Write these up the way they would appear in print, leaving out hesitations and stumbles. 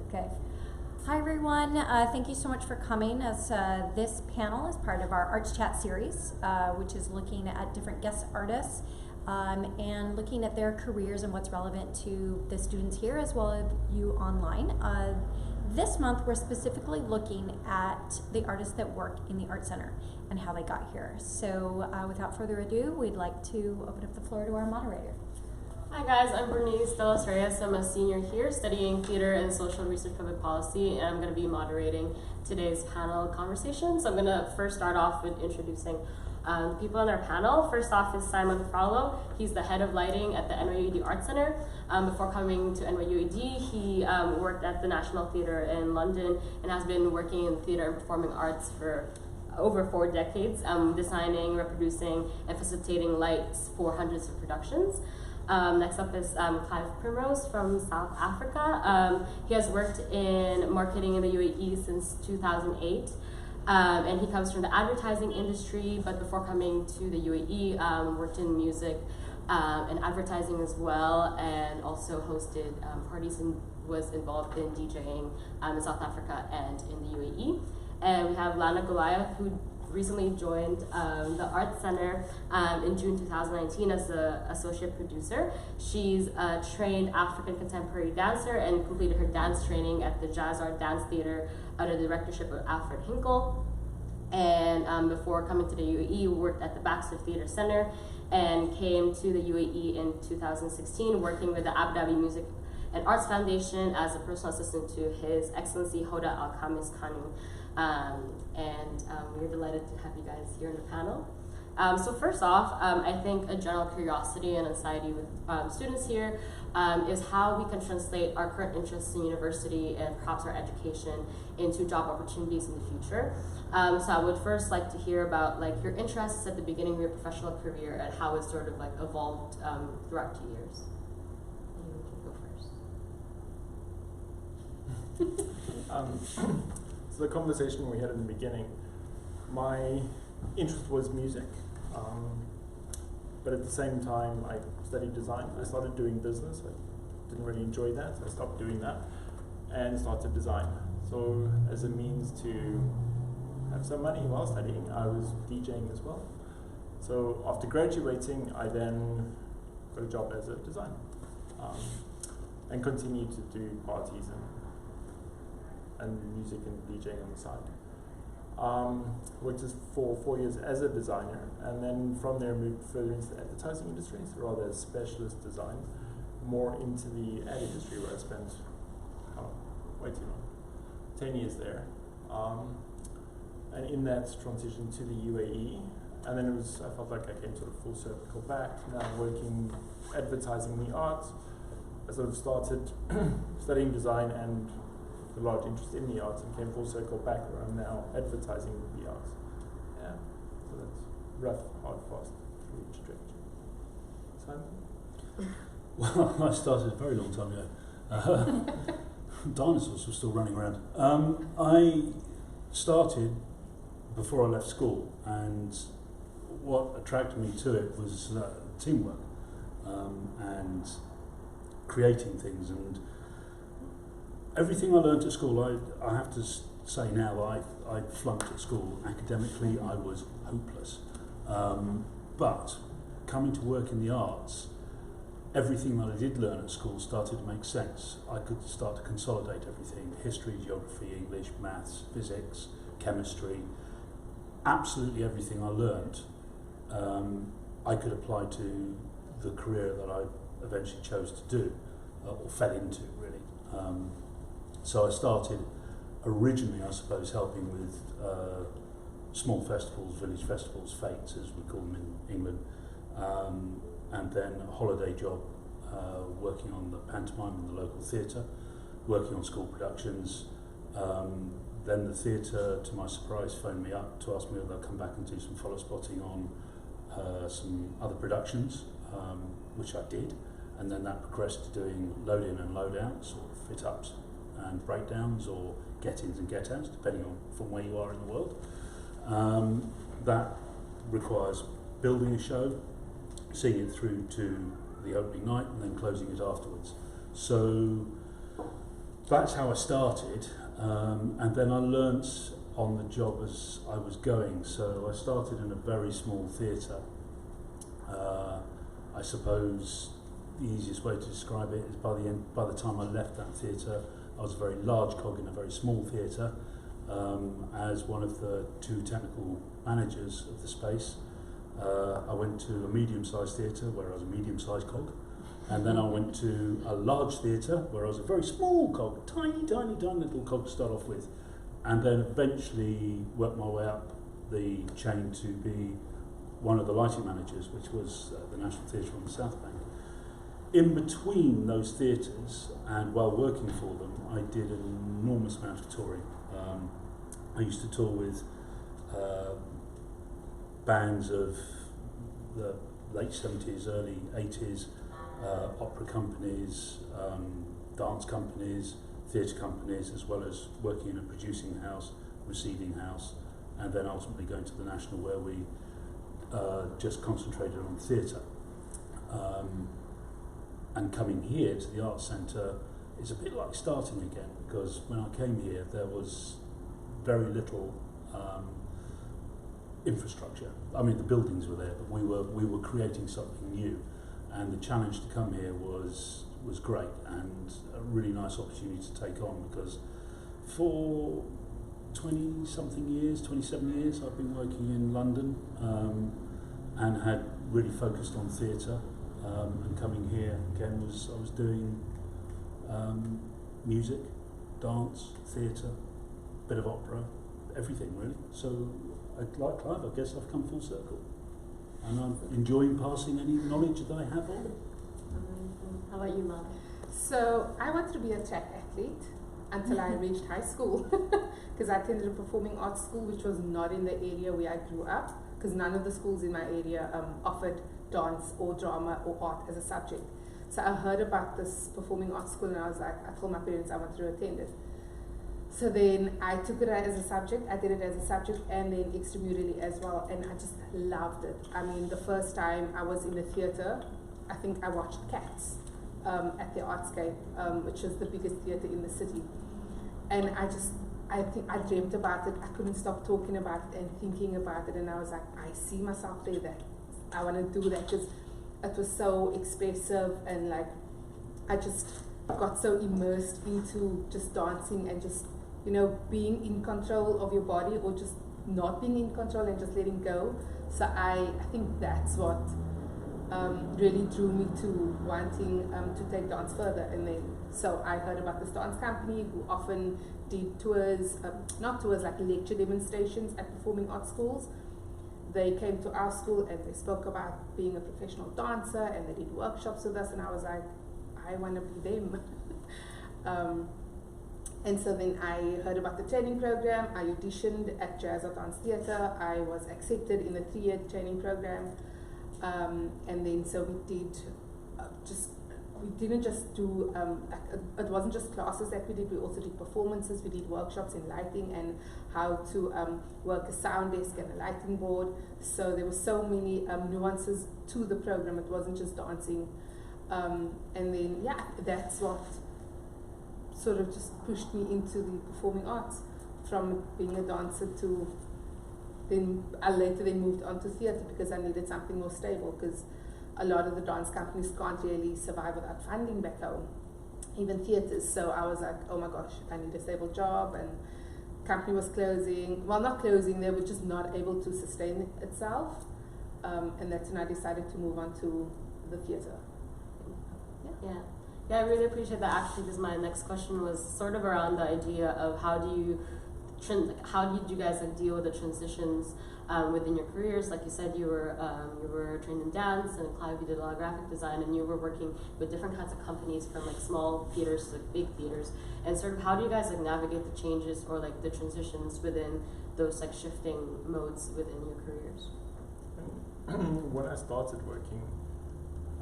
Okay. Hi everyone, thank you so much for coming as this panel is part of our Arts Chat series, which is looking at different guest artists and looking at their careers and what's relevant to the students here as well as you online. This month we're specifically looking at the artists that work in the Art Center and how they got here. So without further ado, we'd like to open up the floor to our moderator. Hi guys, I'm Bernice Reyes. I'm a senior here studying theater and social research public policy, and I'm going to be moderating today's panel conversation. So I'm going to first start off with introducing the people on our panel. First off is Simon Fraulo. He's the head of lighting at the NYUAD Art Center. Before coming to NYUAD, he worked at the National Theatre in London and has been working in theater and performing arts for over 4 decades, designing, reproducing, and facilitating lights for hundreds of productions. Next up is Clive Primrose from South Africa. He has worked in marketing in the UAE since 2008, and he comes from the advertising industry, but before coming to the UAE, worked in music and advertising as well, and also hosted parties and was involved in DJing in South Africa and in the UAE. And we have Lana Goliath, who recently joined the Art Center in June 2019 as the associate producer. She's a trained African contemporary dancer and completed her dance training at the Jazz Art Dance Theater under the directorship of Alfred Hinkle. And before coming to the UAE, worked at the Baxter Theatre Center and came to the UAE in 2016, working with the Abu Dhabi Music and Arts Foundation as a personal assistant to His Excellency Hoda Al-Khamis Kanu. We're delighted to have you guys here on the panel. So first off, I think a general curiosity and anxiety with students here is how we can translate our current interests in university and perhaps our education into job opportunities in the future. So I would first like to hear about your interests at the beginning of your professional career and how it's sort of evolved throughout 2 years. You can go first. So the conversation we had in the beginning, my interest was music, but at the same time I studied design. I started doing business. I didn't really enjoy that, so I stopped doing that and started design. So as a means to have some money while studying, I was DJing as well. So after graduating, I then got a job as a designer and continued to do parties and music and DJing on the side. Worked for 4 years as a designer, and then from there moved further into the advertising industry, so rather as specialist design, more into the ad industry where I spent way too long, 10 years there. And in that transition to the UAE, and then I felt like I came sort of full circle back, now working, advertising the arts. I sort of started studying design and a large interest in the arts and came full circle back where I'm now advertising the arts. Yeah, so that's rough, hard, fast, through each stretch. Simon? Well, I started a very long time ago. Dinosaurs were still running around. I started before I left school, and what attracted me to it was teamwork and creating things. And everything I learned at school, I have to say now, I flunked at school. Academically, I was hopeless. But coming to work in the arts, everything that I did learn at school started to make sense. I could start to consolidate everything: history, geography, English, maths, physics, chemistry. Absolutely everything I learned, I could apply to the career that I eventually chose to do, or fell into, really. So I started originally, I suppose, helping with small festivals, village festivals, fetes as we call them in England, and then a holiday job working on the pantomime in the local theatre, working on school productions. Then the theatre, to my surprise, phoned me up to ask me whether I'd come back and do some follow spotting on some other productions, which I did, and then that progressed to doing load-in and load-outs, or fit-ups and breakdowns, or get-ins and get-outs, depending on from where you are in the world. That requires building a show, seeing it through to the opening night, and then closing it afterwards. So that's how I started, and then I learnt on the job as I was going. So I started in a very small theatre. I suppose the easiest way to describe it is by the time I left that theatre, I was a very large cog in a very small theatre, as one of the two technical managers of the space. I went to a medium-sized theatre where I was a medium-sized cog, and then I went to a large theatre where I was a very small cog, tiny little cog to start off with, and then eventually worked my way up the chain to be one of the lighting managers, which was the National Theatre on the South Bank. In between those theatres, and while working for them, I did an enormous amount of touring. I used to tour with bands of the late 70s, early 80s, opera companies, dance companies, theatre companies, as well as working in a producing house, receiving house, and then ultimately going to the National, where we just concentrated on theatre. And coming here to the Arts Centre is a bit like starting again, because when I came here there was very little infrastructure. I mean, the buildings were there, but we were creating something new, and the challenge to come here was great, and a really nice opportunity to take on, because for 20-something years, 27 years, I've been working in London, and had really focused on theatre, and coming here again I was doing music, dance, theatre, bit of opera, everything really. So like Clive, I guess I've come full circle, and I'm enjoying passing any knowledge that I have on. How about you, Mom? So I wanted to be a track athlete until I reached high school, because I attended a performing arts school which was not in the area where I grew up, because none of the schools in my area offered dance or drama or art as a subject. So I heard about this performing arts school, and I was like, I told my parents I wanted to attend it. So then I took it as a subject, I did it as a subject, and then extramurally as well, and I just loved it. I mean, the first time I was in the theatre, I think I watched Cats at the Artscape, which is the biggest theatre in the city. And I think I dreamt about it. I couldn't stop talking about it and thinking about it, and I was like, I see myself there, that I want to do that, because it was so expressive, and like I just got so immersed into just dancing and just, you know, being in control of your body, or just not being in control and just letting go. So I think that's what really drew me to wanting to take dance further. And then so I heard about this dance company who often did tours, not tours, like lecture demonstrations at performing arts schools. They came to our school and they spoke about being a professional dancer, and they did workshops with us, and I was like, I want to be them. And so then I heard about the training program. I auditioned at Jazz or Dance Theatre. I was accepted in the 3-year training program, and then so we did we didn't just do it wasn't just classes that we did. We also did performances. We did workshops in lighting and how to work a sound desk and a lighting board. So there were so many nuances to the program. It wasn't just dancing. And then yeah, that's what sort of just pushed me into the performing arts, from being a dancer to then I later then moved on to theatre, because I needed something more stable, because a lot of the dance companies can't really survive without funding back home, even theatres. So I was like, oh my gosh, I need a stable job, and company was closing. Well, not closing, they were just not able to sustain itself. And that's when I decided to move on to the theatre. Yeah, I really appreciate that, actually, because my next question was sort of around the idea of how did you guys like deal with the transitions within your careers? Like you said, you were trained in dance, and Clive, you did a lot of graphic design, and you were working with different kinds of companies, from like small theaters to like big theaters. And sort of how do you guys like navigate the changes or like the transitions within those like shifting modes within your careers? When I started working,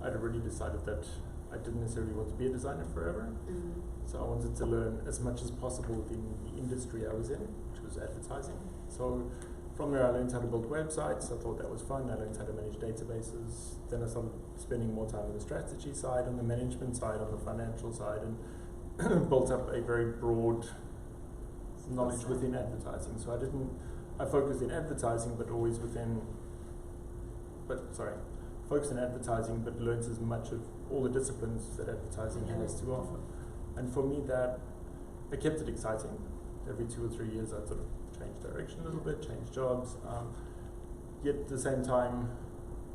I'd already decided that I didn't necessarily want to be a designer forever. Mm-hmm. So I wanted to learn as much as possible within the industry I was in, which was advertising. So from there I learned how to build websites. I thought that was fun. I learned how to manage databases. Then I started spending more time on the strategy side, on the management side, on the financial side, and built up a very broad knowledge within advertising. So I focused in advertising, but always focused in advertising, but learned as much of all the disciplines that advertising has to offer. And for me, that it kept it exciting. Every 2 or 3 years, I'd sort of change direction a little bit, change jobs. Yet at the same time,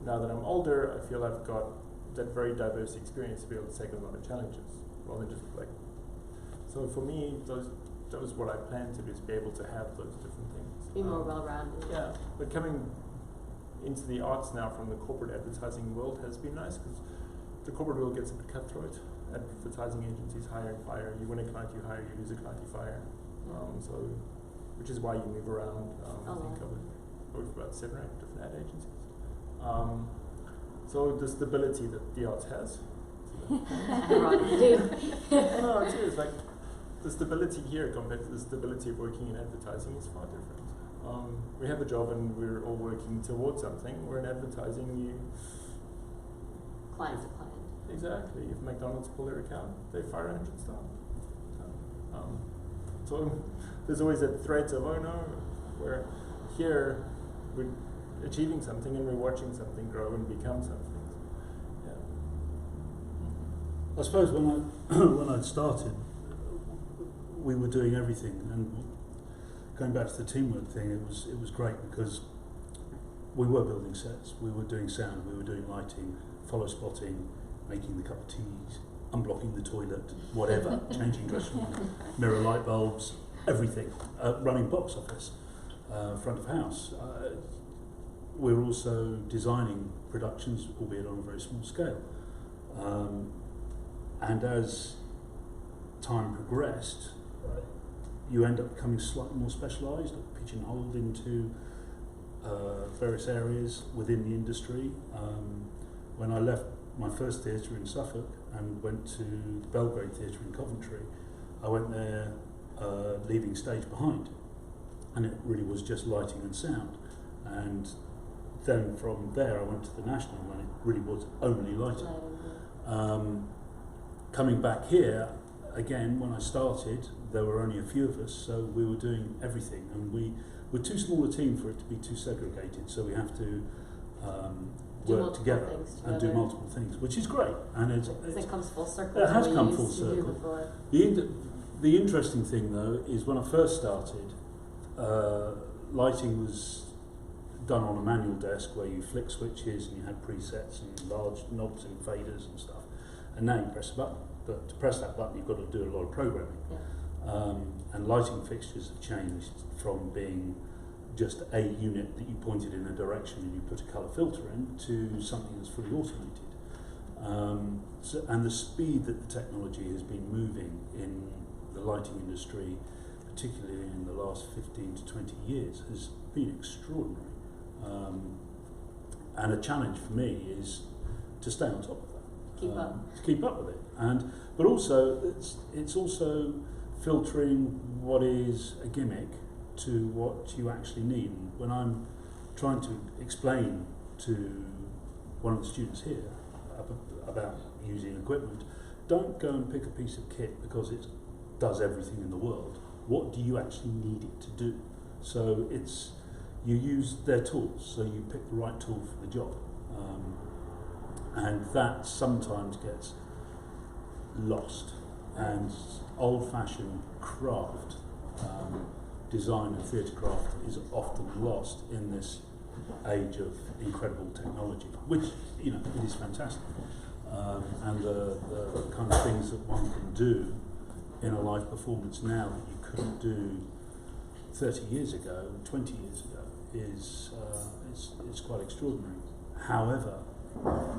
now that I'm older, I feel I've got that very diverse experience to be able to take a lot of challenges, rather than just like. So for me, that was what I planned to do, is be able to have those different things. Be more well-rounded. Yeah, but coming into the arts now from the corporate advertising world has been nice, because the corporate world gets a bit cutthroat. Advertising agencies hire and fire. You win a client, you hire. You lose a client, you fire. Which is why you move around. I think I worked for about 7 or 8 different ad agencies. So the stability that the arts has. No, it is like the stability here compared to the stability of working in advertising is far different. We have a job and we're all working towards something. Where in advertising, Client to client. Exactly. If McDonald's pull their account, they fire 100 staff. So there's always that threat of, oh no, where here we're achieving something and we're watching something grow and become something. Yeah. I suppose when I started, we were doing everything, and going back to the teamwork thing, it was great because we were building sets, we were doing sound, we were doing lighting, follow spotting, making the cup of teas, unblocking the toilet, whatever, changing dressing room, mirror light bulbs, everything, running box office, front of house. We were also designing productions, albeit on a very small scale. And as time progressed, you end up becoming slightly more specialised, or pigeonholed into various areas within the industry. When I left my first theatre in Suffolk and went to the Belgrade Theatre in Coventry, I went there leaving stage behind, and it really was just lighting and sound. And then from there I went to the National, and it really was only lighting. Coming back here, again, when I started, there were only a few of us, so we were doing everything, and we were too small a team for it to be too segregated, so we have to work together and do multiple things, which is great. And it comes full circle. It has come full circle. The interesting thing, though, is when I first started, lighting was done on a manual desk where you flick switches and you had presets and large knobs and faders and stuff. And now you press a button, but to press that button you've got to do a lot of programming. Yeah. And lighting fixtures have changed from being just a unit that you pointed in a direction and you put a colour filter in to something that's fully automated. And the speed that the technology has been moving in the lighting industry, particularly in the last 15 to 20 years, has been extraordinary. And a challenge for me is to stay on top of that. To keep up with it. But also, it's also filtering what is a gimmick to what you actually need. And when I'm trying to explain to one of the students here about using equipment, don't go and pick a piece of kit because it does everything in the world. What do you actually need it to do? So you use their tools, so you pick the right tool for the job. And that sometimes gets lost. And old-fashioned craft, design and theatre craft, is often lost in this age of incredible technology, which, it is fantastic. And the kind of things that one can do in a live performance now that you couldn't do 30 years ago, 20 years ago, is quite extraordinary. However,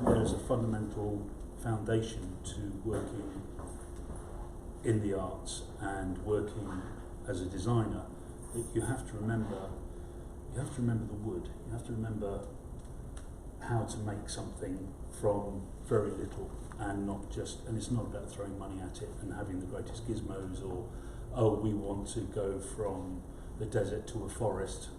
there is a fundamental foundation to working in the arts and working as a designer that you have to remember the wood. You have to remember how to make something from very little, and it's not about throwing money at it and having the greatest gizmos, or we want to go from the desert to a forest.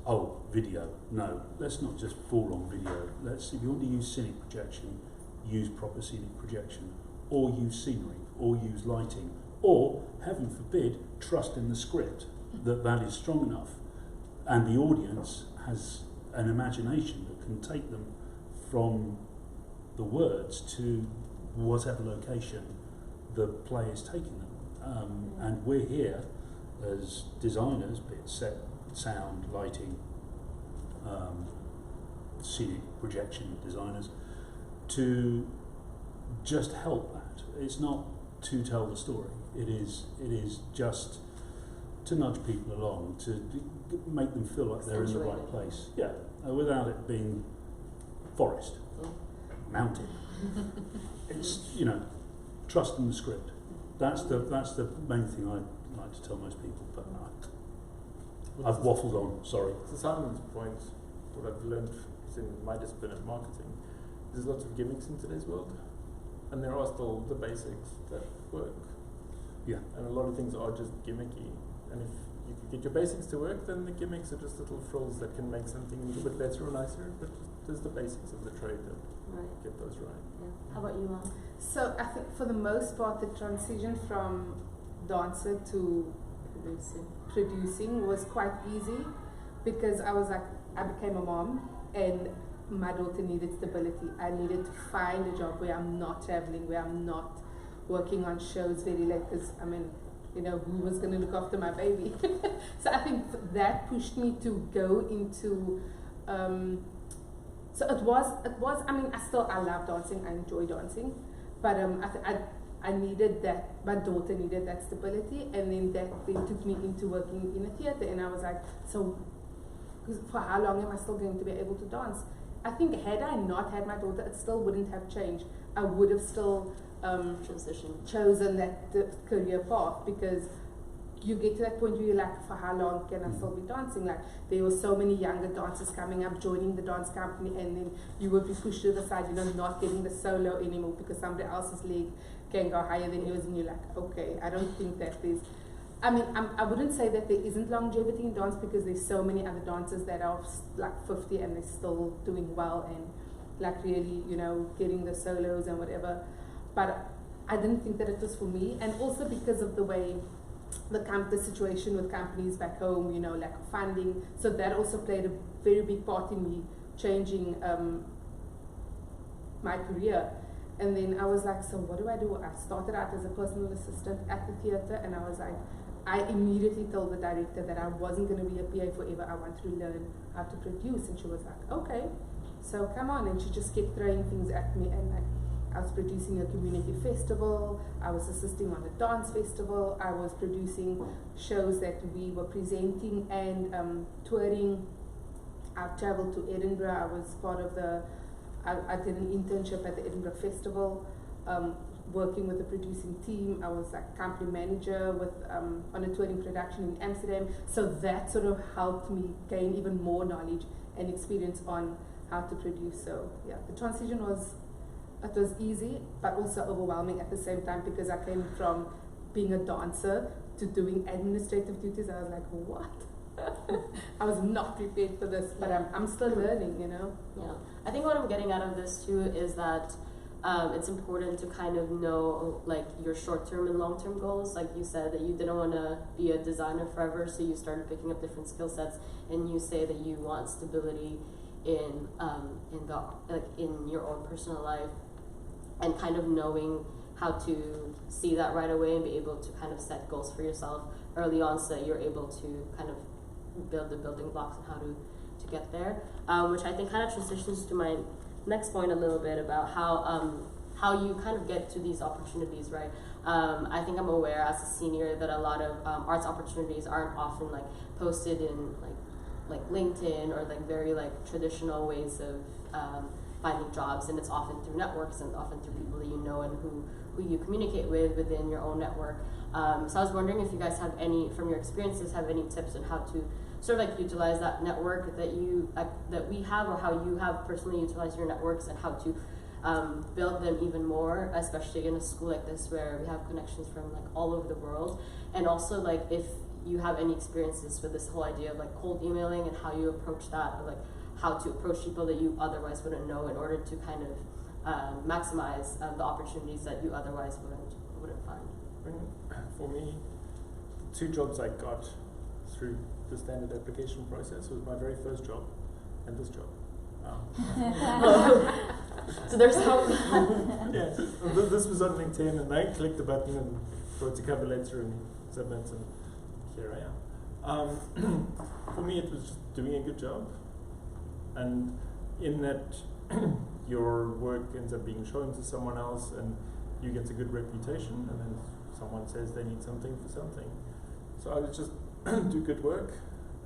Video. No, let's not just fall on video. If you want to use scenic projection, use proper scenic projection, or use scenery, or use lighting, or, heaven forbid, trust in the script that is strong enough, and the audience has an imagination that can take them from the words to whatever location the play is taking them. And we're here as designers, be it set, sound, lighting, scenic projection designers, to just help that. It's not to tell the story. It is just to nudge people along, to make them feel like they're in the right place. Yeah, without it being forest, mountain. It's, you know, trust in the script. That's the main thing I like to tell most people. But I've waffled on. Sorry. To Simon's point, what I've learned in my discipline of marketing, there's lots of gimmicks in today's world, and there are still the basics that work. Yeah. And a lot of things are just gimmicky. And if you could get your basics to work, then the gimmicks are just little frills that can make something a little bit better or nicer. But there's the basics of the trade that get those right. Yeah. How about you, Lana? So I think for the most part, the transition from dancer to producing was quite easy, because I became a mom and my daughter needed stability. I needed to find a job where I'm not traveling, where I'm not working on shows very late, because I mean, you know, who was going to look after my baby? So I think that pushed me to go into, so it was, I mean, I love dancing, I enjoy dancing, but I needed that, my daughter needed that stability, and then that then took me into working in a theatre, and I was like, so for how long am I still going to be able to dance? I think had I not had my daughter, it still wouldn't have changed. I would have still chosen that career path, because you get to that point where you're like, for how long can I still be dancing? Like, there were so many younger dancers coming up, joining the dance company, and then you would be pushed to the side, you know, not getting the solo anymore because somebody else's leg can go higher than yours, and you're like, okay, I don't think that there's, I mean, I wouldn't say that there isn't longevity in dance, because there's so many other dancers that are like 50 and they're still doing well and like really, you know, getting the solos and whatever. But I didn't think that it was for me, and also because of the way the situation with companies back home, you know, lack of funding. So that also played a very big part in me changing my career. And then I was like, so what do I do? I started out as a personal assistant at the theatre, and I was like, I immediately told the director that I wasn't going to be a PA forever. I wanted to learn how to produce, and she was like, okay, so come on. And she just kept throwing things at me, and like, I was producing a community festival, I was assisting on a dance festival, I was producing shows that we were presenting and touring. I traveled to Edinburgh, I was part of I did an internship at the Edinburgh Festival, working with the producing team. I was like company manager with on a touring production in Amsterdam. So that sort of helped me gain even more knowledge and experience on how to produce. So yeah, the transition was easy, but also overwhelming at the same time, because I came from being a dancer to doing administrative duties. I was like, what? I was not prepared for this, but I'm still learning, you know? Yeah. I think what I'm getting out of this too is that it's important to kind of know like your short-term and long-term goals. Like you said that you didn't want to be a designer forever, so you started picking up different skill sets, and you say that you want stability in your own personal life, and kind of knowing how to see that right away and be able to kind of set goals for yourself early on, so that you're able to kind of build the building blocks and how to get there, which I think kind of transitions to my next point a little bit about how you kind of get to these opportunities, right? I think I'm aware as a senior that a lot of arts opportunities aren't often like posted in like LinkedIn or like very like traditional ways of finding jobs, and it's often through networks and often through people that you know and who you communicate with within your own network. So I was wondering if you guys have any, from your experiences, have any tips on how to sort of like utilize that network that that we have, or how you have personally utilized your networks, and how to build them even more, especially in a school like this where we have connections from like all over the world. And also like if you have any experiences with this whole idea of like cold emailing and how you approach that, or like how to approach people that you otherwise wouldn't know in order to kind of maximize the opportunities that you otherwise wouldn't find. for me, the 2 jobs I got through the standard application process was my very first job and this job. So there's hope. Yes, this was on LinkedIn, and I clicked the button and wrote a cover letter and submit, and here I am. For me, it was just doing a good job, and in that, your work ends up being shown to someone else, and you get a good reputation, and then someone says they need something for something. So I would just do good work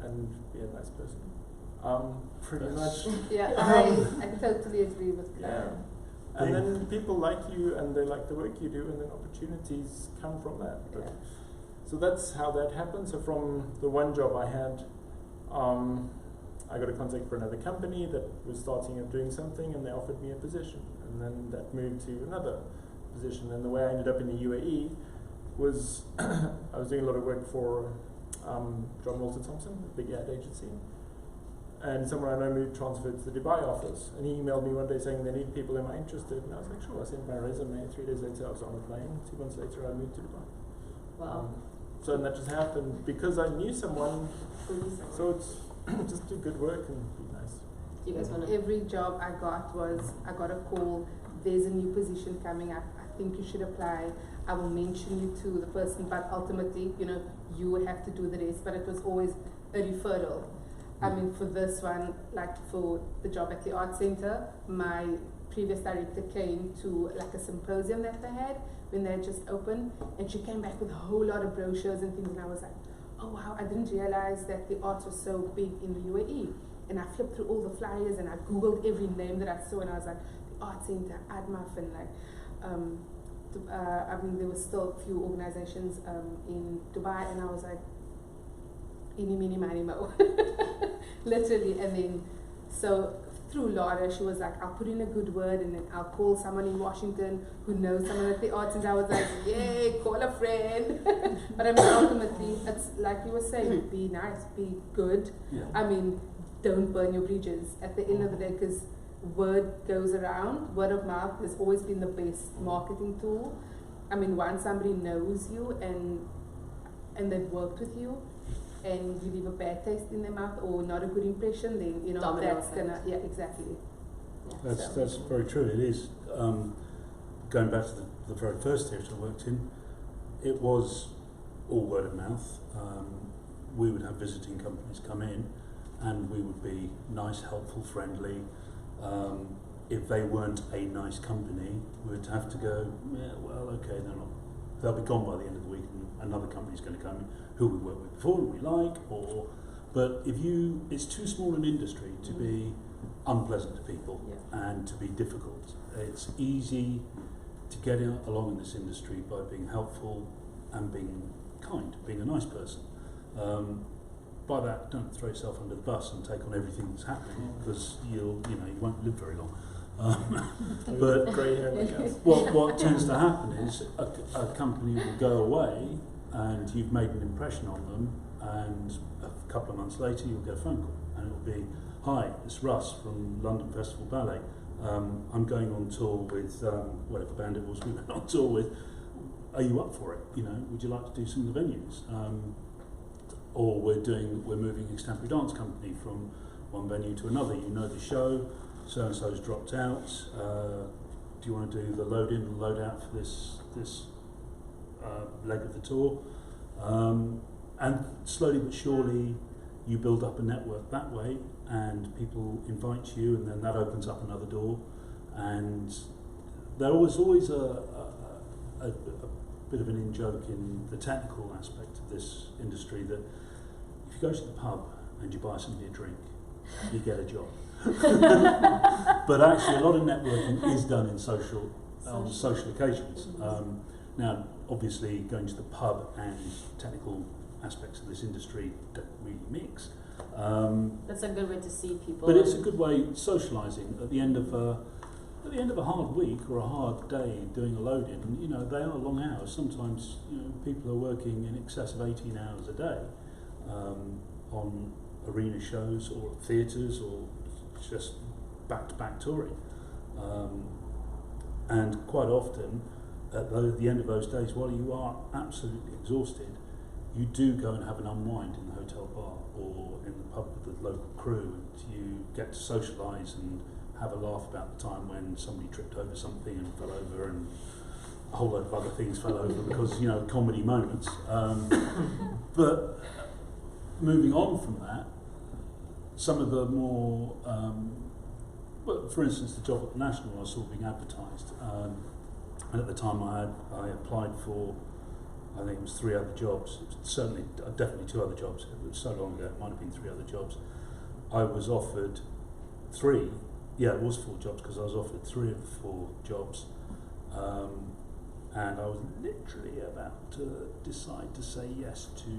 and be a nice person. Pretty much. Yeah, I totally agree with that. Yeah. And then people like you and they like the work you do, and then opportunities come from that. But so that's how that happened. So from the one job I had, I got a contact for another company that was starting up doing something, and they offered me a position. And then that moved to another position. And the way I ended up in the UAE was I was doing a lot of work for John Walter Thompson, a big ad agency. And someone I know moved transferred to the Dubai office, and he emailed me one day saying they need people, am I interested? And I was like, sure. I sent my resume. 3 days later I was on a plane. 2 months later I moved to Dubai. Wow. So and that just happened because I knew someone. So it's just do good work and be nice. Do you guys want to? Every job I got a call, there's a new position coming up, I think you should apply. I will mention you to the person, but ultimately, you would have to do the rest. But it was always a referral. I mean, for this one, like for the job at the art center, my previous director came to like a symposium that they had when they had just opened, and she came back with a whole lot of brochures and things, and I was like, oh wow, I didn't realize that the arts was so big in the UAE. And I flipped through all the flyers and I googled every name that I saw, and I was like, the art center, ADMAF, and like, I mean, there were still a few organizations in Dubai, and I was like, eeny, meeny, miny, mo. Literally. And then, so through Laura, she was like, I'll put in a good word, and then I'll call someone in Washington who knows someone at the arts, and I was like, yay, call a friend. But I mean, ultimately, it's like you were saying, be nice, be good. Yeah. I mean, don't burn your bridges at the end of the day, because word goes around. Word of mouth has always been the best marketing tool. I mean, once somebody knows you and they've worked with you, and you leave a bad taste in their mouth or not a good impression, then Domino that's effect. gonna exactly. Yeah, That's very true. It is. Going back to the very first theatre I worked in, it was all word of mouth. We would have visiting companies come in, and we would be nice, helpful, friendly. If they weren't a nice company, we'd have to go, yeah, well, okay, they'll be gone by the end of the week, and another company's going to come in who we worked with before and we like. But it's too small an industry to be unpleasant to people and to be difficult. It's easy to get along in this industry by being helpful and being kind, being a nice person. By that, don't throw yourself under the bus and take on everything that's happening, because you won't live very long. But Grey hair like us. what tends to happen is a company will go away, and you've made an impression on them, and a couple of months later you'll get a phone call, and it will be, hi, it's Russ from London Festival Ballet. I'm going on tour with whatever band it was we went on tour with. Are you up for it? Would you like to do some of the venues? Or we're moving extemporary dance company from one venue to another. You know the show, so and so's dropped out. Do you want to do the load in and load out for this leg of the tour? And slowly but surely you build up a network that way, and people invite you, and then that opens up another door. And there was always a bit of an in-joke in the technical aspect of this industry, that if you go to the pub and you buy somebody a drink, you get a job. But actually a lot of networking is done in social occasions. Now, obviously, going to the pub and technical aspects of this industry don't really mix. That's a good way to see people. But it's a good way socialising at the end of a hard week or a hard day doing a load-in. They are long hours. Sometimes people are working in excess of 18 hours a day on arena shows or theatres or just back-to-back touring. And quite often at the end of those days, while you are absolutely exhausted, you do go and have an unwind in the hotel bar or in the pub with the local crew, and you get to socialise and have a laugh about the time when somebody tripped over something and fell over, and a whole load of other things fell over because, you know, comedy moments. But moving on from that, some of the more, well, for instance, the job at the National I saw being advertised, and at the time I applied for, I think it was 3 other jobs, certainly, definitely 2 other jobs. It was so long ago, it might have been 3 other jobs. I was offered 3, yeah, it was 4 jobs because I was offered 3 of the 4 jobs. And I was literally about to decide to say yes to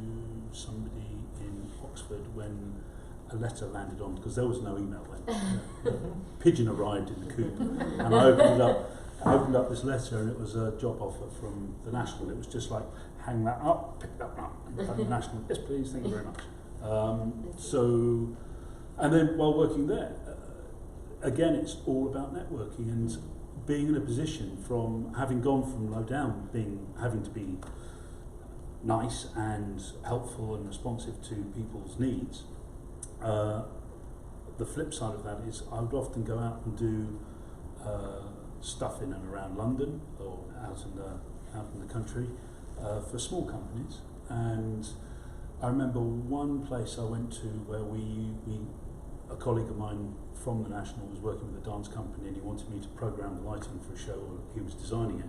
somebody in Oxford when a letter landed on, because there was no email then. Pigeon arrived in the coop, and I opened up this letter, and it was a job offer from the National. It was just like, hang that up, pick that up, and the National, yes please, thank you very much. So, and then while working there, again, it's all about networking and being in a position from having gone from low down, having to be nice and helpful and responsive to people's needs. The flip side of that is I would often go out and do stuff in and around London or out in the country for small companies. And I remember one place I went to where a colleague of mine from the National was working with a dance company, and he wanted me to program the lighting for a show, or he was designing it.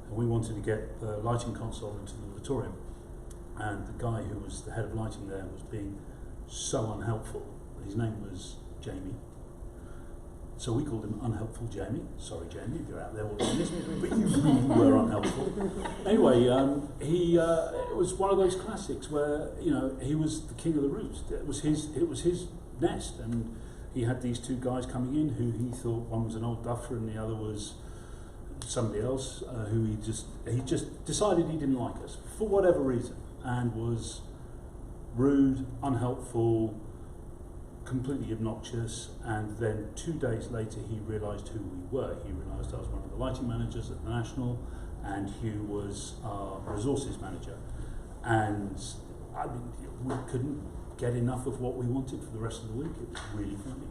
And we wanted to get the lighting console into the auditorium. And the guy who was the head of lighting there was being so unhelpful. His name was Jamie. So we called him Unhelpful Jamie. Sorry, Jamie, if you're out there watching this, but you really were unhelpful. Anyway, it was one of those classics where, you know, he was the king of the roost. It was his nest, and he had these 2 guys coming in who he thought one was an old duffer and the other was somebody else who he just decided he didn't like us for whatever reason, and was rude, unhelpful, completely obnoxious. And then 2 days later he realised who we were. He realised I was one of the lighting managers at the National, and Hugh was our resources manager. And I mean, we couldn't get enough of what we wanted for the rest of the week. It was really funny.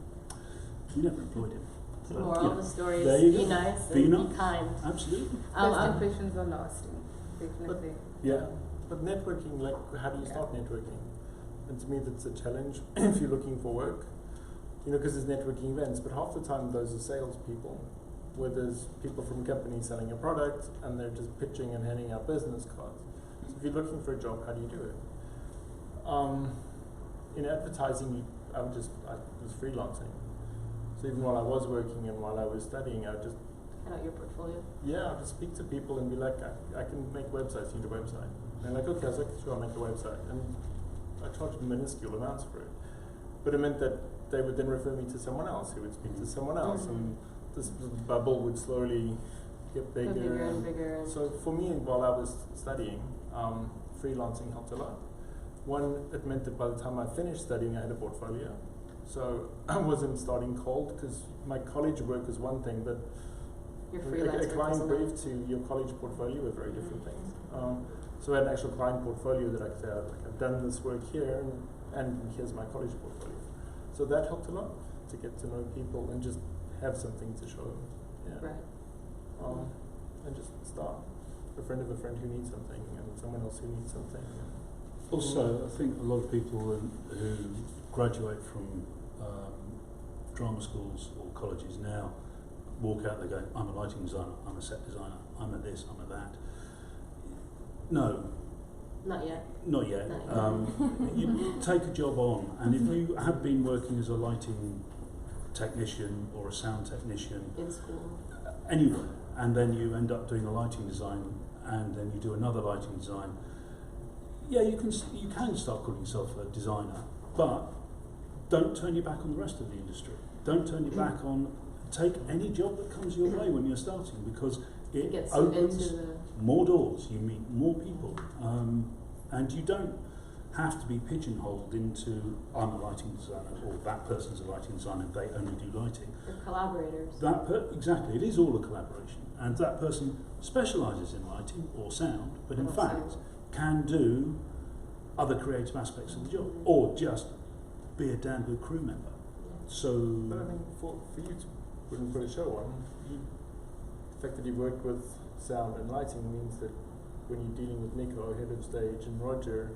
We never employed him. The moral of the story There is you be go. nice Be and nice. be kind. Absolutely. First impressions are lasting, definitely. Yeah. But networking, like, how do you start networking? And to me, that's a challenge if you're looking for work. You know, because there's networking events, but half the time those are salespeople, where there's people from companies selling a product, and they're just pitching and handing out business cards. So if you're looking for a job, how do you do it? In advertising, I was freelancing. So even while I was working and while I was studying, I would just Hand out your portfolio. I'll just speak to people and be like, I can make websites, you need a website. And they're like, okay, I was like, sure, I'll make a website. And I charged minuscule amounts for it. But it meant that they would then refer me to someone else who would speak to someone else, and this bubble would slowly get bigger. Bigger and bigger. So for me, while I was studying, freelancing helped a lot. One, it meant that by the time I finished studying, I had a portfolio. So I wasn't starting cold, because my college work was one thing, but Your a freelance client work brief to your college portfolio were very different things. So I had an actual client portfolio that I could say, like, I've done this work here, and here's my college portfolio. So that helped a lot, to get to know people and just have something to show them. Yeah. Right. And just start. A friend of a friend who needs something, and someone else who needs something. Also, I think a lot of people who graduate from drama schools or colleges now walk out, they go, I'm a lighting designer, I'm a set designer, I'm a this, I'm a that. No. Not yet. Not yet. Not yet. You take a job on, and if you have been working as a lighting technician or a sound technician In school. anywhere, and then you end up doing a lighting design, and then you do another lighting design, yeah, you can start calling yourself a designer, but don't turn your back on the rest of the industry. Don't turn your back on, take any job that comes your way when you're starting, because it Gets you opens into the more doors, you meet more people, and you don't, have to be pigeonholed into I'm a lighting designer or that person's a lighting designer, they only do lighting. They're collaborators. Exactly, it is all a collaboration, and that person specialises in lighting or sound, but in fact can do other creative aspects of the job, or just be a damn good crew member. So, But I mean, for you to put a show on, the fact that you work with sound and lighting means that when you're dealing with Nico, head of stage, and Roger,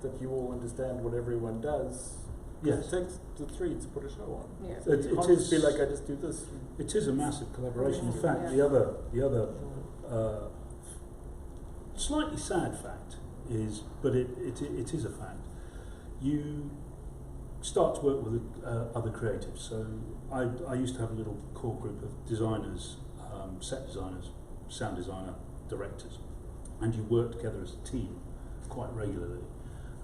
that you all understand what everyone does. yes, It takes the three to put a show on. Yeah. So you can't just be like, I just do this. it is a massive collaboration. In fact, Yeah. the other slightly sad fact is, but it is a fact. You start to work with other creatives. So I used to have a little core group of designers, set designers, sound designer, directors, and you work together as a team quite regularly.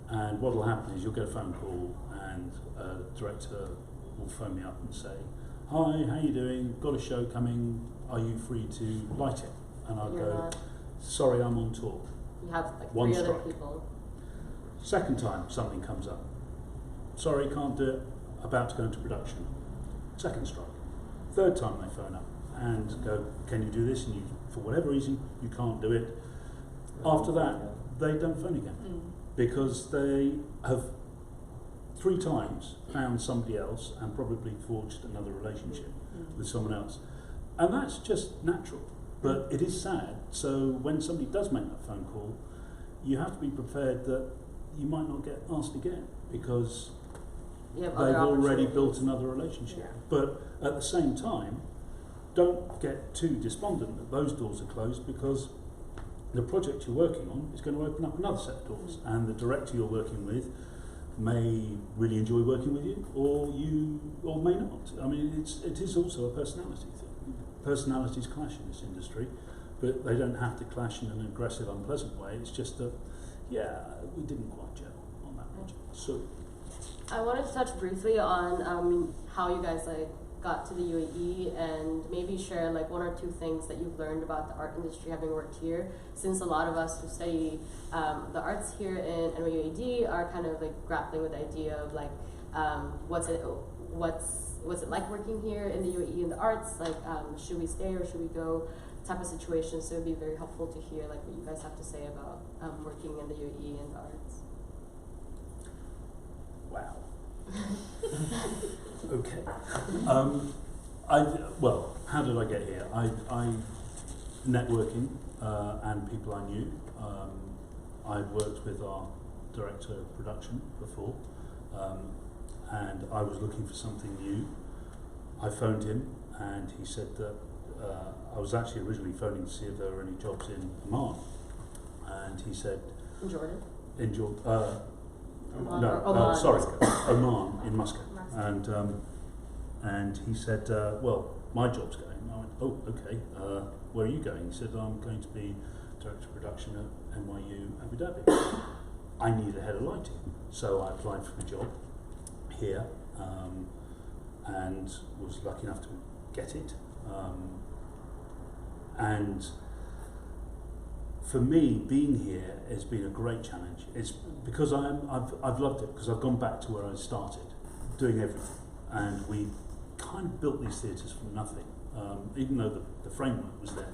And what will happen is you'll get a phone call, and a director will phone me up and say, "Hi, how you doing? Got a show coming. Are you free to light it?" And I'll go, "Sorry, I'm on tour." You have like One three other strike. people. Second time something comes up. "Sorry, can't do it. About to go into production." Second strike. Third time they phone up and go, "Can you do this?" And you, for whatever reason, you can't do it. After that, they don't phone again because they have 3 times found somebody else and probably forged another relationship with someone else. And that's just natural, but it is sad. So when somebody does make that phone call, you have to be prepared that you might not get asked again because You have they've other already opportunities. built another relationship. Yeah. But at the same time, don't get too despondent that those doors are closed, because the project you're working on is going to open up another set of doors, and the director you're working with may really enjoy working with you, or may not. I mean, it is also a personality thing. Personalities clash in this industry, but they don't have to clash in an aggressive, unpleasant way. It's just that, we didn't quite gel on that project. So, I wanted to touch briefly on how you guys got to the UAE, and maybe share 1 or 2 things that you've learned about the art industry having worked here, since a lot of us who study the arts here in NYUAD are kind of grappling with the idea of what's it like working here in the UAE in the arts, should we stay or should we go, type of situation. So it'd be very helpful to hear what you guys have to say about working in the UAE in the arts. wow. Okay. How did I get here? I networking and people I knew. I'd worked with our director of production before, and I was looking for something new. I phoned him, and he said that I was actually originally phoning to see if there were any jobs in Oman, and he said, In Jordan? in Jordan. Oman No, or Oman? sorry, Oman in Muscat. And he said, well, my job's going. I went, oh, okay. Where are you going? He said, I'm going to be director of production at NYU Abu Dhabi. I need a head of lighting, so I applied for the job here, and was lucky enough to get it. And for me, being here has been a great challenge. It's because I've loved it, because I've gone back to where I started, doing everything, and we kind of built these theatres from nothing. Even though the framework was there,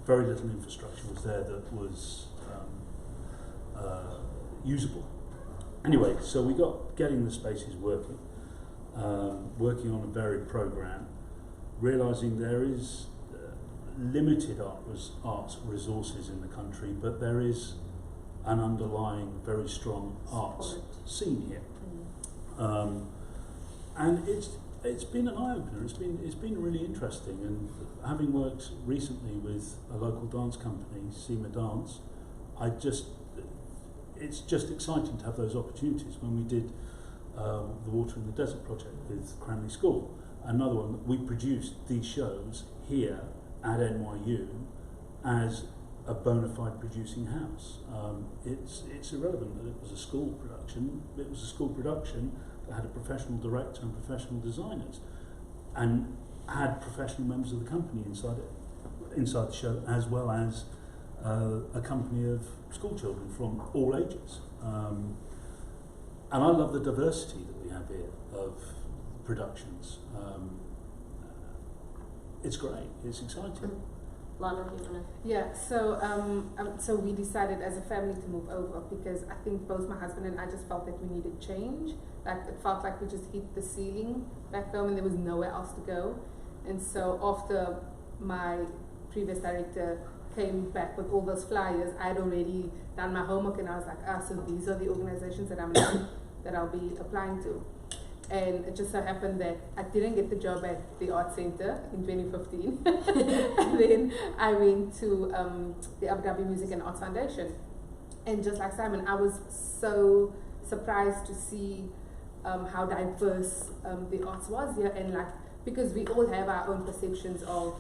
very little infrastructure was there that was usable. Anyway, so we got getting the spaces working, working on a varied programme, realising there is limited arts resources in the country, but there is an underlying very strong arts scene here, and it's been an eye-opener. It's been really interesting, and having worked recently with a local dance company, Sima Dance, it's just exciting to have those opportunities. When we did the Water in the Desert project with Cranley School, another one, we produced these shows here at NYU as a bona fide producing house. It's irrelevant that it was a school production. It was a school production that had a professional director and professional designers, and had professional members of the company inside the show, as well as a company of school children from all ages. And I love the diversity that we have here of productions. It's great. It's exciting. Lana, do you wanna? Yeah, so we decided as a family to move over because I think both my husband and I just felt that we needed change. Like it felt like we just hit the ceiling back home and there was nowhere else to go. And so after my previous director came back with all those flyers, I had already done my homework and I was like, so these are the organizations that that I'll be applying to. And it just so happened that I didn't get the job at the Art Center in 2015. And then I went to the Abu Dhabi Music and Arts Foundation. And just like Simon, I was so surprised to see how diverse the arts was here. And like, because we all have our own perceptions of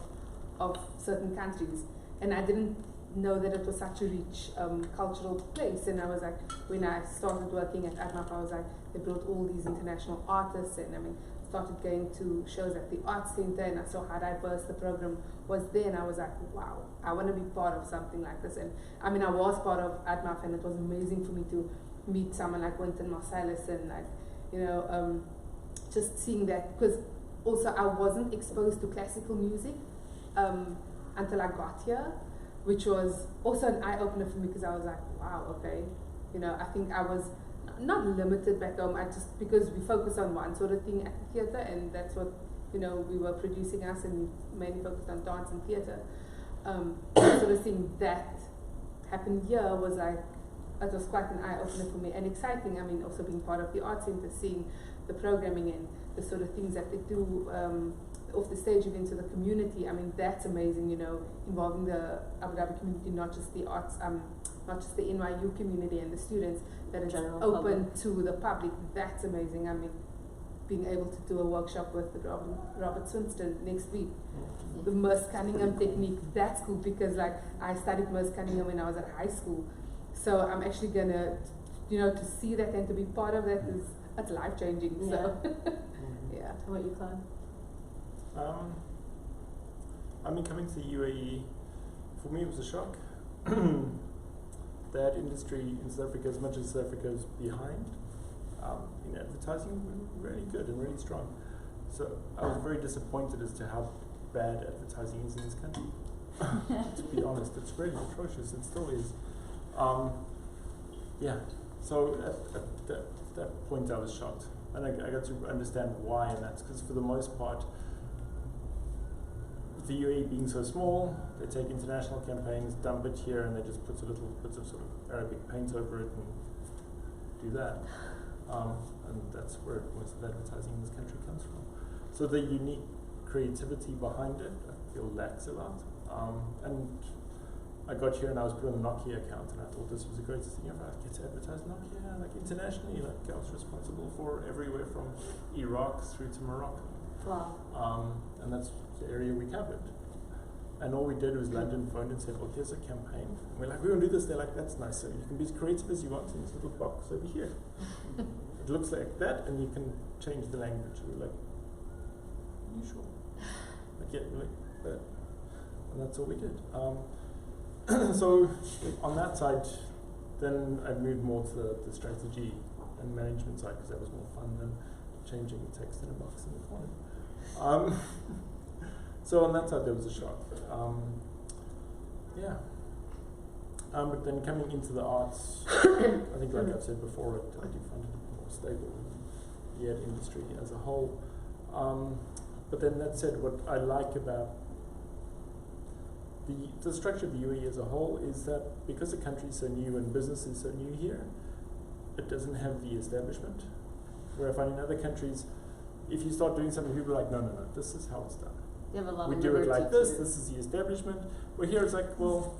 certain countries. And I didn't know that it was such a rich cultural place. And I was like, when I started working at ADMAP, I was like, they brought all these international artists, and I mean, started going to shows at the Art Center, and I saw how diverse the program was there, and I was like, wow, I want to be part of something like this. And I mean, I was part of ADMAP, and it was amazing for me to meet someone like Wynton Marsalis, and like, you know, just seeing that, because also I wasn't exposed to classical music until I got here, which was also an eye-opener for me, because I was like, wow, okay, you know, I think I was not limited back home, I just, because we focus on one sort of thing at the theatre, and that's what, you know, we were producing us, and we mainly focused on dance and theatre. Sort of seeing that happen here was like, it was quite an eye-opener for me, and exciting. I mean, also being part of the Art Centre, seeing the programming and the sort of things that they do off the stage events to the community. I mean, that's amazing, you know, involving the Abu Dhabi community, not just the arts, not just the NYU community and the students, that is open to the public. That's amazing. I mean, being able to do a workshop with Robert Swinston next week. The Merce Cunningham technique, that's cool, because like I studied Merce Cunningham when I was at high school. So I'm actually gonna, you know, to see that and to be part of that is, it's life changing. Yeah. So yeah. How about you, Clive? I mean, coming to the UAE, for me it was a shock. That industry in South Africa, as much as South Africa is behind in advertising, we're really good and really strong. So I was very disappointed as to how bad advertising is in this country. To be honest, it's really atrocious. It still is. Yeah. So at that point, I was shocked, and I got to understand why, and that's because for the most part, the UAE being so small, they take international campaigns, dump it here, and they just put a little bits of sort of Arabic paint over it and do that. And that's where most of advertising in this country comes from. So the unique creativity behind it, I feel lacks a lot. And I got here and I was put on a Nokia account, and I thought this was the greatest thing ever. I get to advertise Nokia, like internationally. Like I was responsible for everywhere from Iraq through to Morocco. Wow. And that's the area we covered. And all we did was London phoned and said, well, here's a campaign. And we're like, we want to do this. They're like, that's nice. So you can be as creative as you want in this little box over here. It looks like that, and you can change the language. And we're like, are you sure? Like, yeah, we're like that. And that's all we did. So on that side, then I moved more to the strategy and management side, because that was more fun than changing the text in a box in the corner. So on that side, there was a shock. Yeah. But then coming into the arts, I think, like I've said before, I do find it more stable than the ad industry as a whole. But then that said, what I like about the structure of the UAE as a whole is that because the country is so new and business is so new here, it doesn't have the establishment. Where I find in other countries, if you start doing something, people are like, no, this is how it's done. You have a lot We of do it like this, too. this is the establishment. Where here it's like, well,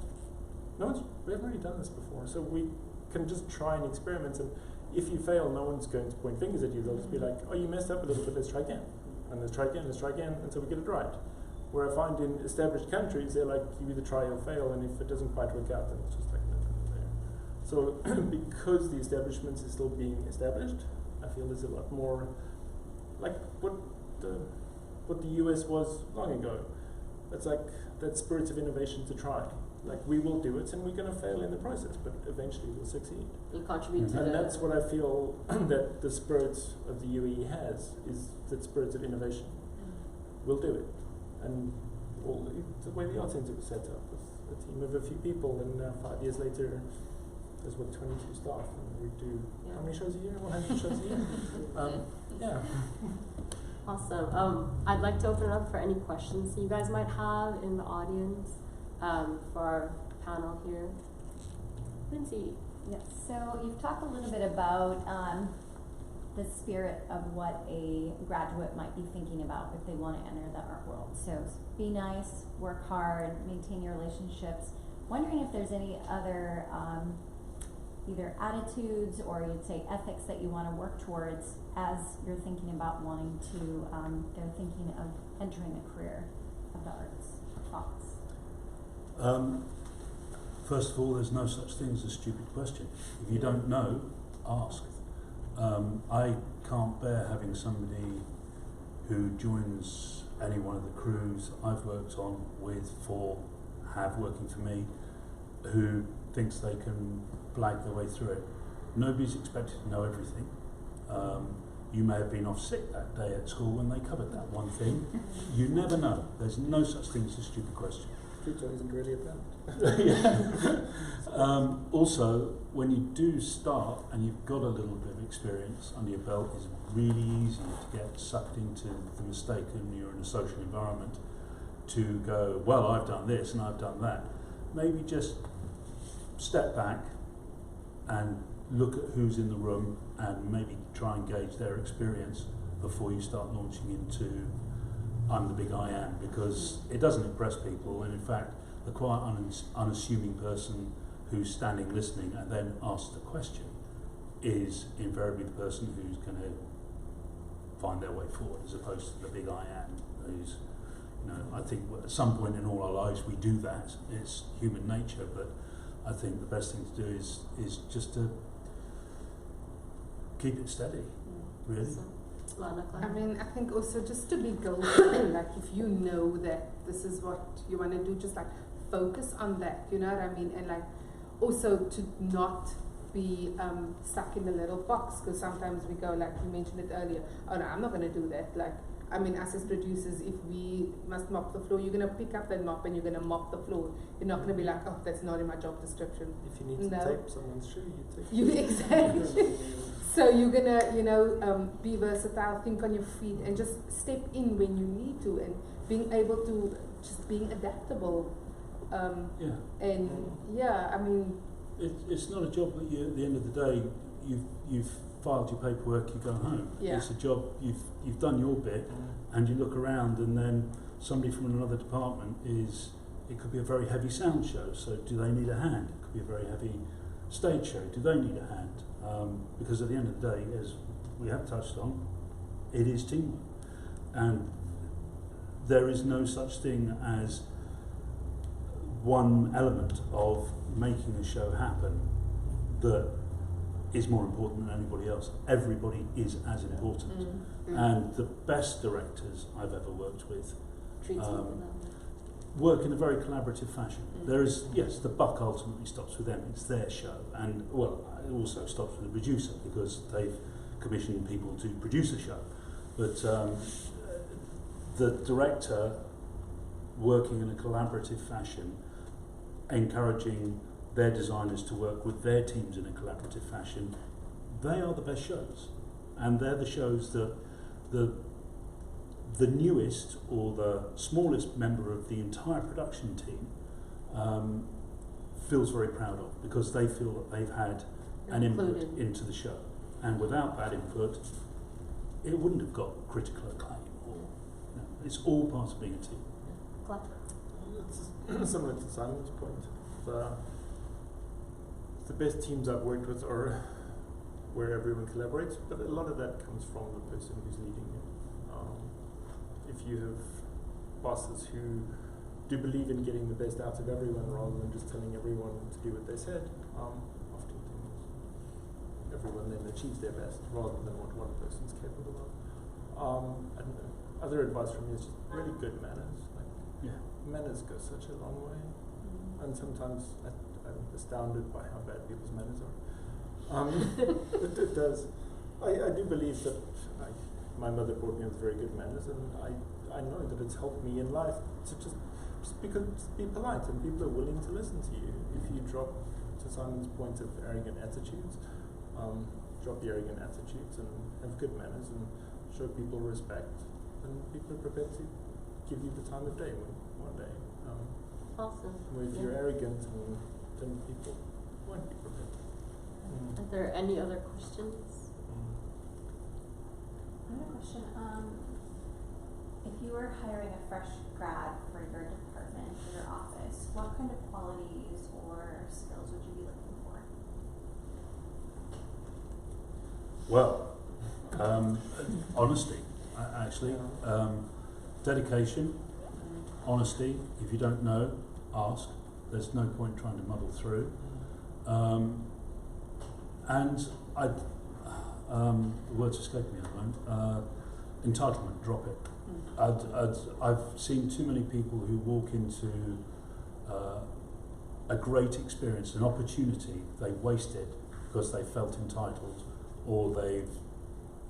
we haven't really done this before, so we can just try and experiment, and if you fail, no one's going to point fingers at you. They'll just be like, oh, you messed up a little bit, let's try again. And let's try again, until we get it right. Where I find in established countries, they're like, you either try or fail, and if it doesn't quite work out, then it's just like there. So because the establishment is still being established, I feel there's a lot more like what the US was long ago. It's like that spirit of innovation to try. Like, we will do it, and we're going to fail in the process, but eventually we'll succeed. You contribute to And the. that's what I feel that the spirit of the UAE has, is that spirit of innovation. We'll do it. And the way the art centre was set up, with a team of a few people, and 5 years later, there's 22 staff, and we do how many shows a year? 100 shows a year? Yeah. Awesome. I'd like to open it up for any questions that you guys might have in the audience for our panel here. Lindsay. Yes, so you've talked a little bit about the spirit of what a graduate might be thinking about if they want to enter the art world. So be nice, work hard, maintain your relationships. Wondering if there's any other either attitudes or you'd say ethics that you want to work towards as you're thinking about wanting to, they're thinking of entering the career of the arts. Thoughts? First of all, there's no such thing as a stupid question. If you don't know, ask. I can't bear having somebody who joins any one of the crews I've worked on with, have working for me, who thinks they can blag their way through it. Nobody's expected to know everything. You may have been off sick that day at school when they covered that one thing. You never know. There's no such thing as a stupid question. Pluto isn't really a band. Also, when you do start and you've got a little bit of experience under your belt, it's really easy to get sucked into the mistake when you're in a social environment to go, well, I've done this and I've done that. Maybe just step back and look at who's in the room and maybe try and gauge their experience before you start launching into I'm the big I am, because it doesn't impress people, and in fact the quiet unassuming person who's standing listening and then asks the question is invariably the person who's going to find their way forward, as opposed to the big I am who's, I think at some point in all our lives we do that. It's human nature, but I think the best thing to do is just to keep it steady, really. Lana, I mean, I think also just to be goal-setting, like if you know that this is what you want to do, just like focus on that, you know what I mean? And like also to not be stuck in a little box, because sometimes we go, like you mentioned it earlier, oh no, I'm not going to do that. Like, I mean, us as producers, if we must mop the floor, you're going to pick up that mop and you're going to mop the floor. You're not going to be like, oh, that's not in my job description. If you need to tape someone's shoe, you tape. You exactly. So you're gonna, be versatile, think on your feet, and just step in when you need to, and being able to just being adaptable. And I mean, it's not a job that you, at the end of the day, you've filed your paperwork, you go home. Yeah. It's a job you've done your bit, and you look around, and then somebody from another department it could be a very heavy sound show. So do they need a hand? It could be a very heavy stage show. Do they need a hand? Because at the end of the day, as we have touched on, it is teamwork, and there is no such thing as one element of making a show happen that is more important than anybody else. Everybody is as important, and the best directors I've ever worked with work in a very collaborative fashion. There is, yes, the buck ultimately stops with them, it's their show, and well, it also stops with the producer because they've commissioned people to produce a show. But the director working in a collaborative fashion, encouraging their designers to work with their teams in a collaborative fashion, they are the best shows. And they're the shows that the newest or the smallest member of the entire production team feels very proud of, because they feel that they've had an input into the show, and without that input it wouldn't have got critical acclaim. It's all part of being a team. It's similar to Simon's point. The best teams I've worked with are where everyone collaborates, but a lot of that comes from the person who's leading you. If you have bosses who do believe in getting the best out of everyone rather than just telling everyone to do what they said, often everyone then achieves their best rather than what one person's capable of. And other advice from me is just really good manners. Manners go such a long way. and sometimes I'm astounded by how bad people's manners are. It does. I do believe that my mother brought me with very good manners, and I know that it's helped me in life to just be polite, and people are willing to listen to you. If you drop, to Simon's point of arrogant attitudes, drop the arrogant attitudes and have good manners and show people respect, and people are prepared to give you the time of day one day. Awesome. Where if you're arrogant, then people won't be prepared. Are there any other questions? I have a question. If you were hiring a fresh grad for your department, for your office, what kind of qualities or skills would you be looking for? Well, honesty, actually. Dedication, honesty. If you don't know, ask. There's no point trying to muddle through. And the words escape me at the moment. Entitlement, drop it. I've seen too many people who walk into a great experience, an opportunity, they waste it because they felt entitled or they've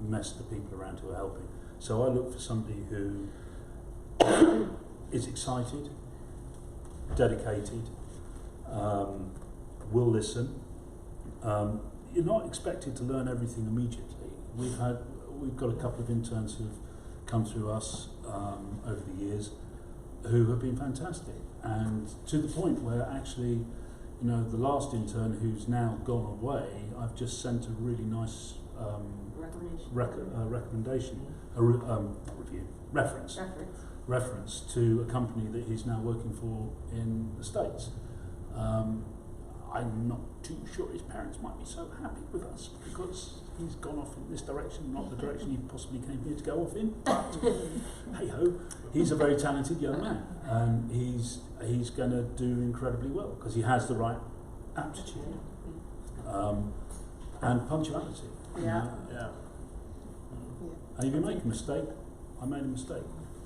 messed the people around who are helping. So I look for somebody who is excited, dedicated, will listen. You're not expected to learn everything immediately. We've got a couple of interns who've come through us over the years who have been fantastic, and to the point where actually, the last intern who's now gone away, I've just sent a really nice reference to a company that he's now working for in the States. I'm not too sure his parents might be so happy with us because he's gone off in this direction, not the direction he possibly came here to go off in. But hey ho, he's a very talented young man, and he's going to do incredibly well because he has the right aptitude and punctuality. Yeah. Yeah. And if you make a mistake, I made a mistake.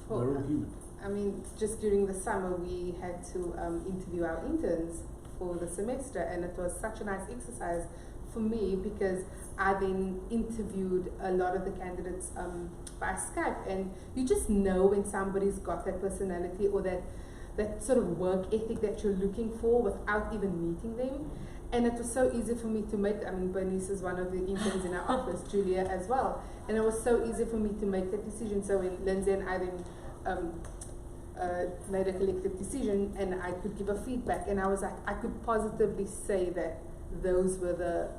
Well, We're all human. I mean, just during the summer, we had to interview our interns for the semester, and it was such a nice exercise for me because I then interviewed a lot of the candidates by Skype, and you just know when somebody's got that personality or that sort of work ethic that you're looking for without even meeting them. And it was so easy for me to make, Bernice is one of the interns in our office, Julia as well, and it was so easy for me to make that decision. So when Lindsay and I then made a collective decision, and I could give a feedback, and I was like, I could positively say that those were the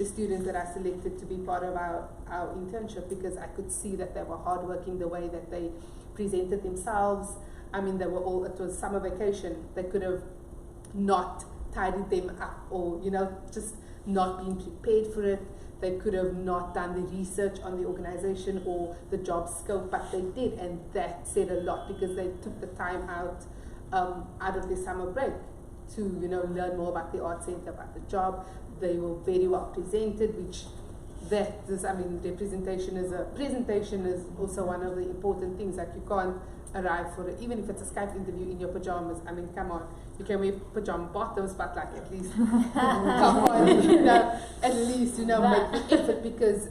students that I selected to be part of our internship, because I could see that they were hardworking, the way that they presented themselves. They were all, it was summer vacation, they could have not tidied them up, or just not been prepared for it. They could have not done the research on the organization or the job scope, but they did, and that said a lot because they took the time out of their summer break to learn more about the art center, about the job. They were very well presented, which their presentation is also one of the important things. Like, you can't arrive for it, even if it's a Skype interview, in your pajamas. Come on, you can wear pajama bottoms, but like at least come on, at least make the effort, because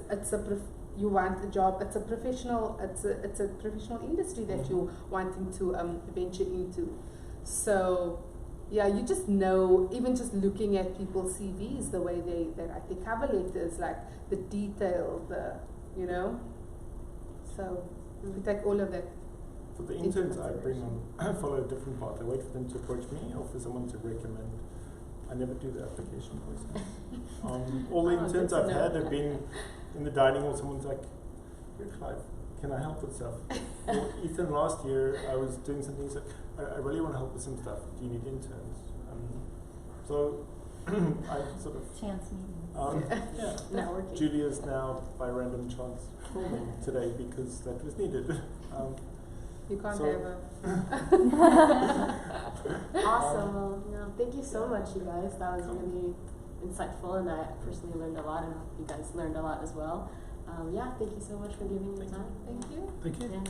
you want a job. It's a professional industry that you're wanting to venture into. So yeah, you just know, even just looking at people's CVs, the way they write their cover letters, like the detail, so we take all of that. For the interns I bring on, I follow a different path. I wait for them to approach me or for someone to recommend. I never do the application process. All the interns I've had have been in the dining hall. Someone's like, "Here, Clive, can I help with stuff?" Or Ethan, last year I was doing something. He's like, I really want to help with some stuff. Do you need interns? So I sort of chance meeting. Yeah. Networking. Julia's now by random chance filming today because that was needed. You can't so have a Awesome. Well, thank you so much, you guys. That was really insightful, and I personally learned a lot, and I hope you guys learned a lot as well. Thank you so much for giving me the time. Thank you. Thank you. Yeah.